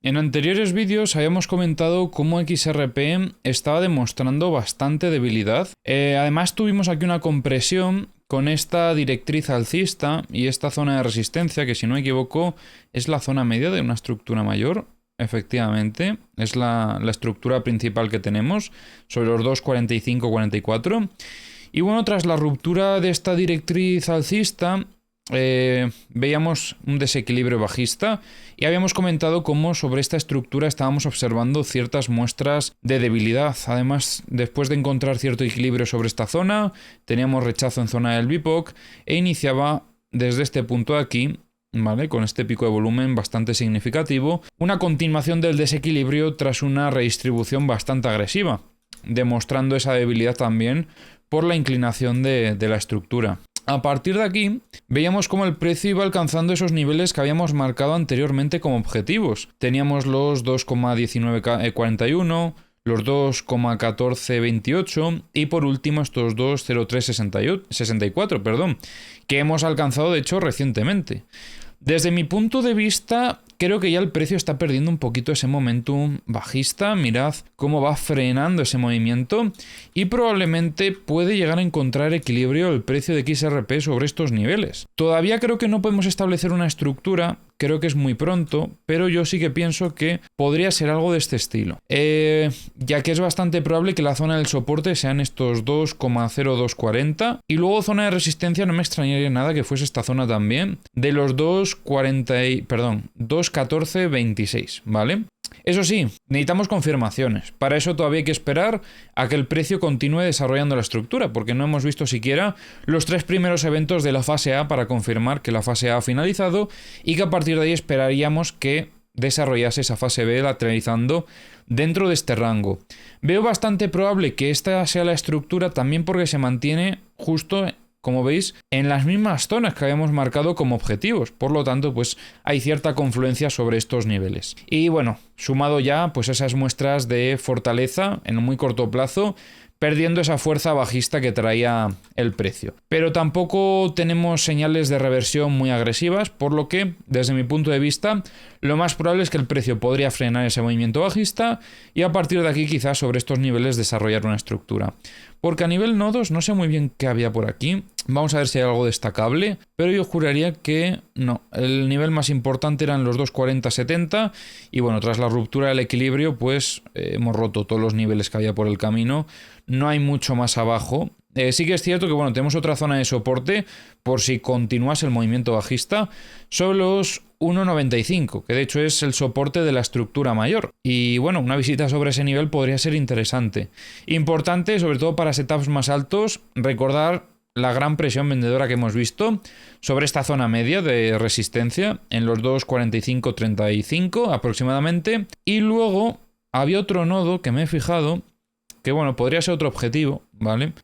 En anteriores vídeos habíamos comentado cómo XRP estaba demostrando bastante debilidad. Además tuvimos aquí una compresión con esta directriz alcista y esta zona de resistencia, que si no me equivoco es la zona media de una estructura mayor. Efectivamente, es la estructura principal que tenemos sobre los 2,45-44. Y bueno, tras la ruptura de esta directriz alcista, veíamos un desequilibrio bajista y habíamos comentado cómo sobre esta estructura estábamos observando ciertas muestras de debilidad. Además, después de encontrar cierto equilibrio sobre esta zona, teníamos rechazo en zona del BIPOC e iniciaba desde este punto de aquí, ¿vale?, con este pico de volumen bastante significativo, una continuación del desequilibrio tras una redistribución bastante agresiva, demostrando esa debilidad también por la inclinación de la estructura. A partir de aquí, veíamos cómo el precio iba alcanzando esos niveles que habíamos marcado anteriormente como objetivos. Teníamos los 2,1941, los 2,1428 y por último estos 2,0364, que hemos alcanzado de hecho recientemente. Desde mi punto de vista, creo que ya el precio está perdiendo un poquito ese momentum bajista. Mirad cómo va frenando ese movimiento y probablemente puede llegar a encontrar equilibrio el precio de XRP sobre estos niveles. Todavía creo que no podemos establecer una estructura, creo que es muy pronto, pero yo sí que pienso que podría ser algo de este estilo. Ya que es bastante probable que la zona del soporte sean estos 2,0240 y luego zona de resistencia no me extrañaría nada que fuese esta zona también de los 2,1426, ¿vale? Eso sí, necesitamos confirmaciones. Para eso todavía hay que esperar a que el precio continúe desarrollando la estructura, porque no hemos visto siquiera los 3 primeros eventos de la fase A para confirmar que la fase A ha finalizado y que a partir de ahí esperaríamos que desarrollase esa fase B lateralizando dentro de este rango. Veo bastante probable que esta sea la estructura también porque se mantiene justo, como veis, en las mismas zonas que habíamos marcado como objetivos. Por lo tanto, pues hay cierta confluencia sobre estos niveles. Y bueno, sumado ya pues esas muestras de fortaleza en un muy corto plazo, perdiendo esa fuerza bajista que traía el precio. Pero tampoco tenemos señales de reversión muy agresivas, por lo que, desde mi punto de vista, lo más probable es que el precio podría frenar ese movimiento bajista y a partir de aquí quizás sobre estos niveles desarrollar una estructura. Porque a nivel nodos no sé muy bien qué había por aquí. Vamos a ver si hay algo destacable, pero yo juraría que no. El nivel más importante eran los 2,4070 y bueno, tras la ruptura del equilibrio pues hemos roto todos los niveles que había por el camino. No hay mucho más abajo. Sí que es cierto que bueno, tenemos otra zona de soporte por si continuase el movimiento bajista sobre los 1,95, que de hecho es el soporte de la estructura mayor. Y bueno, una visita sobre ese nivel podría ser interesante. Importante, sobre todo para setups más altos, recordar la gran presión vendedora que hemos visto sobre esta zona media de resistencia en los 2,45-35 aproximadamente. Y luego había otro nodo que me he fijado que bueno, podría ser otro objetivo, ¿vale?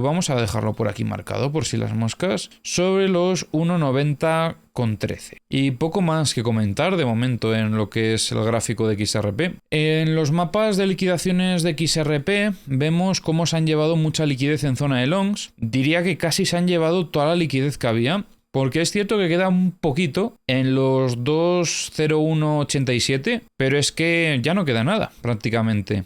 Vamos a dejarlo por aquí marcado, por si las moscas, sobre los 1,90,13. Y poco más que comentar de momento en lo que es el gráfico de XRP. En los mapas de liquidaciones de XRP vemos cómo se han llevado mucha liquidez en zona de longs. Diría que casi se han llevado toda la liquidez que había, porque es cierto que queda un poquito en los 2,0187, pero es que ya no queda nada prácticamente.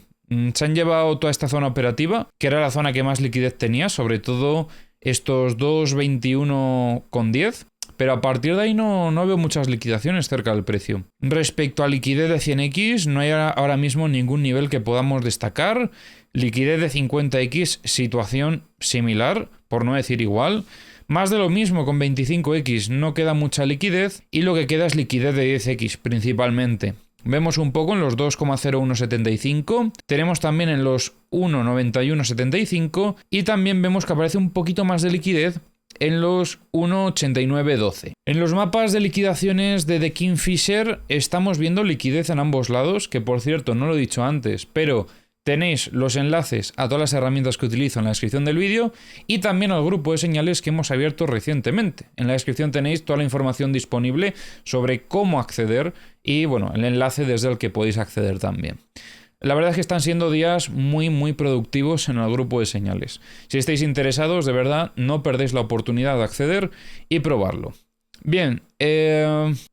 Se han llevado toda esta zona operativa, que era la zona que más liquidez tenía, sobre todo estos 2,21,10, pero a partir de ahí no veo muchas liquidaciones cerca del precio. Respecto a liquidez de 100x, no hay ahora mismo ningún nivel que podamos destacar. Liquidez de 50x, situación similar, por no decir igual. Más de lo mismo con 25x, no queda mucha liquidez y lo que queda es liquidez de 10x principalmente. Vemos un poco en los 2,0175, tenemos también en los 1,9175 y también vemos que aparece un poquito más de liquidez en los 1,8912. En los mapas de liquidaciones de The Kingfisher estamos viendo liquidez en ambos lados, que por cierto no lo he dicho antes, pero tenéis los enlaces a todas las herramientas que utilizo en la descripción del vídeo y también al grupo de señales que hemos abierto recientemente. En la descripción tenéis toda la información disponible sobre cómo acceder y bueno, el enlace desde el que podéis acceder también. La verdad es que están siendo días muy productivos en el grupo de señales. Si estáis interesados, de verdad, no perdéis la oportunidad de acceder y probarlo. Bien,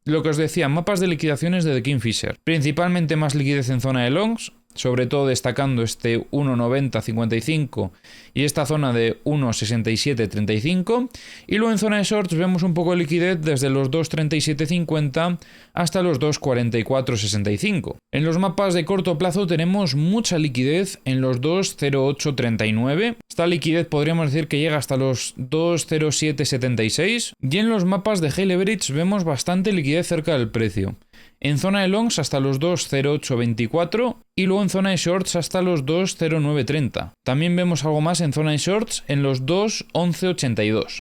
lo que os decía, mapas de liquidaciones de The Kingfisher. Principalmente más liquidez en zona de longs, sobre todo destacando este 1.90.55 y esta zona de 1.67.35. Y luego en zona de shorts vemos un poco de liquidez desde los 2.37.50 hasta los 2.44.65. En los mapas de corto plazo tenemos mucha liquidez en los 2.08.39. Esta liquidez podríamos decir que llega hasta los 2.07.76. Y en los mapas de high leverage vemos bastante liquidez cerca del precio. En zona de longs hasta los 2.0824 y luego en zona de shorts hasta los 2.0930. También vemos algo más en zona de shorts en los 2.1182.